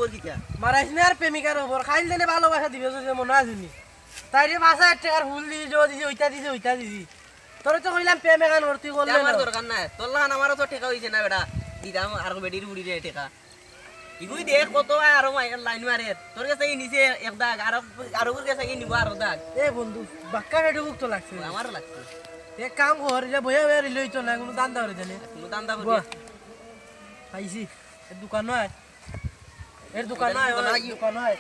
ওর কি কা মারাইছ না আর প্রেমিকার উপর খাইল দেনে ভালোবাসা দিবে যে মনে আছিনি তাই রে 5000 টাকার ফুল দিয়ে জো দিছি ওইটা দিছি তোরে তো কইলাম প্রেমে গান ভর্তি করলে আমার দরকার নাই তোর লাগান আমারও তো টাকা হইছে না বেটা দিদাম আর বেডির বুড়ি রে টাকা ইগুই দেখ কত আর লাইন মারে তোর কাছে নিচে এক দাগ আর ওর কাছে নিব আর দাগ এ বন্ধু বাক্কা হেডুক তো লাগছে আমার লাগছে এক কাম কর যে বইয়া বইয়া লই তো না কোনো দান্দা হরে জানে কোনো দান্দা করবি আইছি এর দোকান নয় এর দোকান নয় দোকান নয়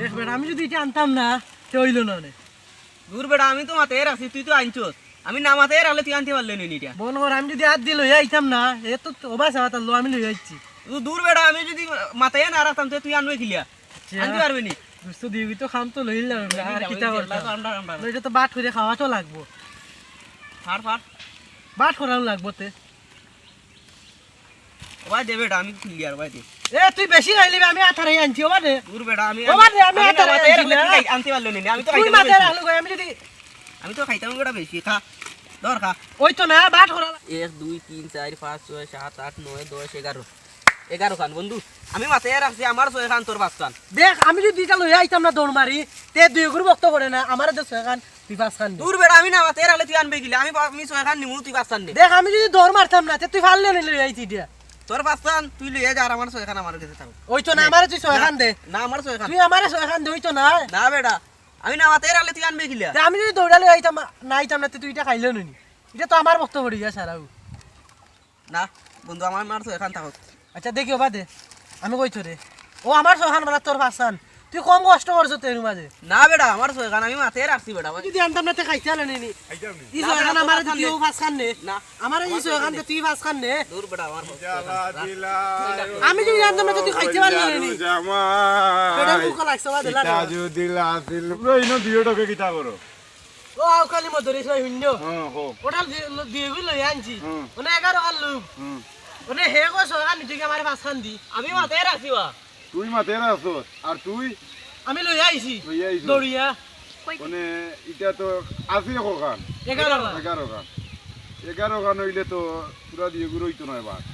দেখবে না আমি যদি এটা আনতাম না তো হইল না দূর বেটা আমি তো মাথায় রাখছি তুই তো আনছস আমি না মাথায় রাখলে তুই আনতে পারলি না এটা বল কর আমি যদি হাত দিয়ে লইয়া আইতাম না এ তো ওবা সাথে লো আমি লইয়া আইছি তুই দূর বেটা আমি যদি মাথায় না রাখতাম তুই আনবে খিলিয়া আনতে পারবি নি দুস্ত দিবি তো খাম তো লইলাম আর কিটা করতাম এটা তো বাট করে খাওয়া তো লাগবো ফার ফার বাট করাও লাগবো তে ভাই দে বেটা আমি খিলিয়ার ভাই দে এ তুই বেশি খাইলি আমি আঠারে আনছি ওবা দে দূর বেটা আমি আমি আঠারে আনতে পারলি না আমি তো তুই মাথায় রাখলো আমি যদি খাইতাম বেটা বেশি খা ধর খা ওই তো না বাট করা 1 2 3 4 5 6 7 8 9 10 11 খান বন্ধু আমি মাথায় রাখছি আমার 6 খান তোর 5 খান দেখ আমি যদি এটা লইয়া আইতাম না দৌড় মারি তে দুই গুরু বক্ত করে না আমার 6 খান তুই 5 খান দূর বেটা আমি না মাথায় রাখলে তুই আনবে গিলা আমি 6 খান নিমু তুই 5 খান নে দেখ আমি যদি দৌড় মারতাম না তে তুই ফাললে নি লইয়া আইতি দিয়া তোর 5 খান তুই লইয়া যা আর আমার 6 খান আমার কাছে থাক ওই তো না আমার তুই 6 খান দে না আমার 6 খান তুই আমার 6 খান দই তো না না বেটা আমি না মাথায় রাখলে তুই আনবে গিলা তে আমি যদি দৌড়ালে আইতাম না আইতাম না তে তুই এটা খাইলে নি এটা তো আমার বক্ত পড়ি যা সারাও না বন্ধু আমার 6 খান থাক আচ্ছা দেখি ওবা দে আমি কইছো রে ও আমার 6 খান মানে তোর 5 খান তুই কম কষ্ট করছ তের মাঝে না বেটা আমার 6 খান আমি মাথায় রাখছি বেটা যদি আনতাম না তে খাইতে আলে নি এই 6 খান আমার তুই 5 খান নে না আমার এই 6 খান তুই 5 খান নে দূর বেটা আমার আমি যদি আনতাম না তুই খাইতে পারলি নি এটা মুখ লাগছে ওবা দিলা তা যদি লাসিল ইনো দিও টাকা কিটা করো ও আও খালি মদরি ছয় শূন্য হ্যাঁ হো ওটা দিয়ে গই লই আনছি ওনে 11 খান লুক ওনে হে কো 6 খান দিকে আমার 5 খান দি আমি মাথায় রাখছি বা তুই মাথায় রাখছস আর তুই আমি লই আইছি লইয়া আইছস। দড়িয়া মানে এটা তো আসি খান 11 খান 11 খান হইলে তো পুরা দিয়ে গুলো হইতো নয় বাট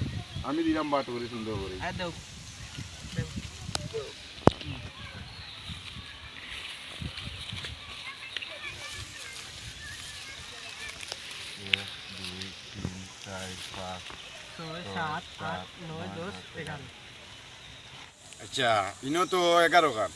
আমি দিলাম বাট করে সুন্দর করে আয় দাও আচ্ছা ইনো তো 11 খান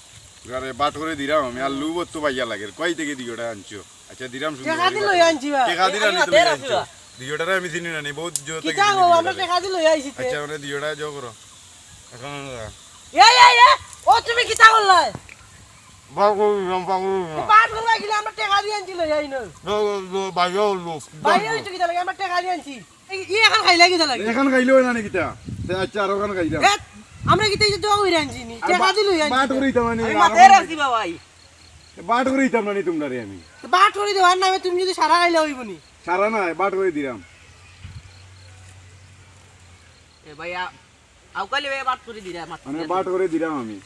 ঘরে বাট করে দিলাম আমি আর লুব তো পাইয়া লাগে কই থেকে দিওটা আনছো আচ্ছা দিলাম সুন্দর টাকা দি লই আনছি বা টাকা দিলা নি তুমি আনছো দিওটা আমি চিনি না নি বহুত জোর থেকে কিটা গো আমরা টাকা দি লই আইছি তে আচ্ছা মানে দিওটা জো করো এখন এ ও তুমি কিটা করলাই বাবু পাট করবা গিলা আমরা টাকা দি আনছি লই আইনো বাইরে হলো বাইরে হইছে কিটা লাগে আমরা টাকা দি আনছি ই এখন খাইলা কিটা লাগে এখন খাইলো না নি কিটা আচ্ছা আর ওখানে খাইলাম আমরা কিটা এই দোয়া কইরা আনছি নি টাকা দি লই আনছি বাট করে দিতাম আমি মাথায় রাখছি বা ভাই বাট করে দিতাম না নি তোমরা রে আমি বাট করে দেওয়ার নামে তুমি যদি সারা খাইলে হইব নি সারা না বাট করে দিলাম এ ভাই আউকালি ভাই বাট করে দিরা মাত্র মানে বাট করে দিলাম আমি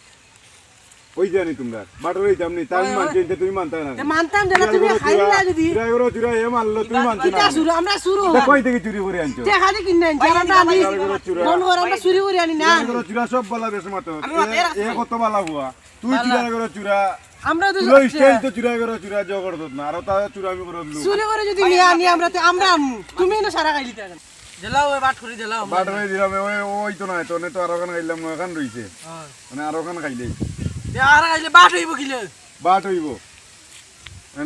ওই জানি তোমরা বাটরে দিতাম নি তাই মানতে তুমি মানতে না তে মানতাম যে না তুমি খাইলে না যদি চুরা এ মারলো তুমি মানতে না এটা শুরু আমরা শুরু কই থেকে চুরি করে আনছো তে খালি কিনে আনছি আমরা আনি মন করে আমরা চুরি করে আনি না চুরা সব বালা বেশ মতো এ কত বালা হুয়া তুই চুরা করে চুরা আমরা তো তুই স্টাইল তো চুরা করে চুরা জগর দত না আর তা চুরা আমি করে লু চুরি করে যদি নিয়ে আনি আমরা তো আমরা আনমু তুমি না সারা খাইলি তা জেলাও ওই বাট করে জেলাও বাটরে দিলাম ওই তো নাই তো নে তো আর ওখান খাইলাম না ওখান রইছে মানে আর ওখান খাইলেই তে আর খাইলে বাট হইব কিলে বাট হইব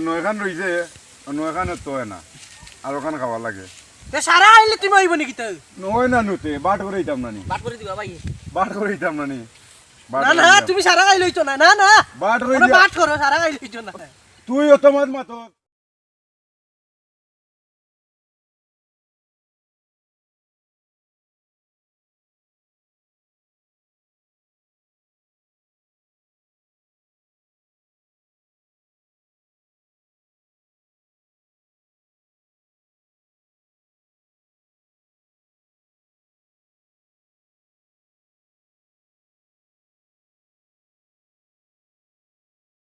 নয়খান রইছে নয়খান তো হয় না আর ওখান খাওয়া লাগে তে সারা খাইলে তুমি হইব নাকি তো নয় না নুতে বাট করে দিতাম না নি বাট করে দিবা ভাই বাট করে দিতাম না নি না না তুমি সারা খাইলে হইতো না না না বাট করে ওরা বাট করো সারা খাইলে হইতো না তুই অত মাত মাত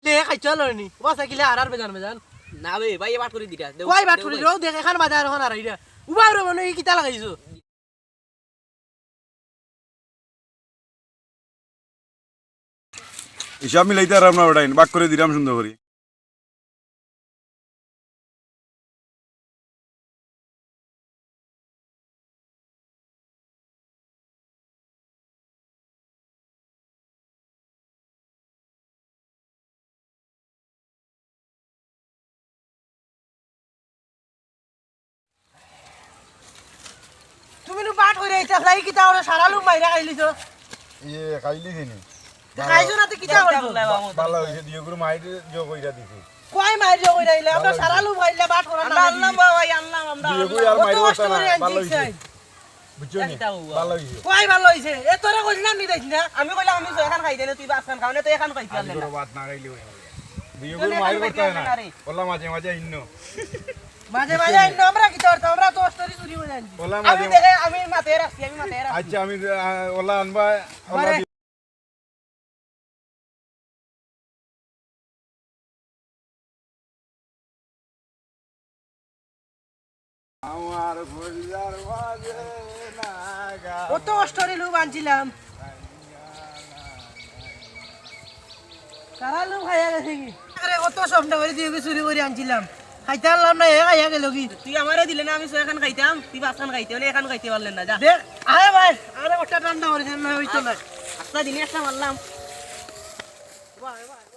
লে খাই চলো নি ওয়াসা কিলে আর বেজান বেজান না বে ভাই বাট করে দিটা কই বাট করে রও দেখ এখান বাজার ওখান আর আইরা উবা রে মনে কিতা লাগাইছো হিসাব মিলাইতে আর আমরা ওটাই বাক করে দিলাম সুন্দর করি তুমি নু বাট হইরা আইতা ফ্লাই কিতা ওরা সারা লোক মাইরা খাইলিছো ইয়ে খাইলি দিনি খাইছো না তো কিতা করবো ভালো হইছে দিয়ে গুলো মাইরে যোগ কইরা দিছি কই মাইরা কইরা আইলা আমরা সারা লোক মাইরা বাট করা না আনলাম ভাই আনলাম আমরা দিয়ে গুলো আর মাইরে কষ্ট বসা করে না ভালো আনছি হইছে বুঝছো নি ভালো হইছে কই ভালো হইছে এ তোরা কইলাম নি দেখ না আমি কইলাম আমি তো এখন খাইতে না তুই বাস খান খাও না তো এখন খাইতে পারলে না বাত না গাইলি হই দিয়ে গুলো মাইরে করতে হয় না বললা মাঝে মাঝে ইন্ন মাঝে মাঝে আইন আমরা কি করতাম আমরা তো স্টোরি চুরি করে আনছি বললা আমি মাঝে দেখে আমি মাথায় রাখছি আমি মাথায় রাখছি আচ্ছা আমি ওলা আনবা ওলা আমার ভুলার মাঝে নাগা কত স্টোরি লোক আনছিলাম সারা লোক খাইয়া গেছে কি আরে কত স্বপ্ন করে দিয়ে চুরি করে আনছিলাম খাইতে পারলাম না এ খাইয়া গেল কি তুই আমারে দিলে না আমি এখন খাইতাম তুই বাস খান খাইতে হলে এখন খাইতে পারলেন না যা দেখ আরে ভাই আরে ওটা ঠান্ডা করেছেন না হইতো না একটা দিনে একটা মারলাম বাহ বাহ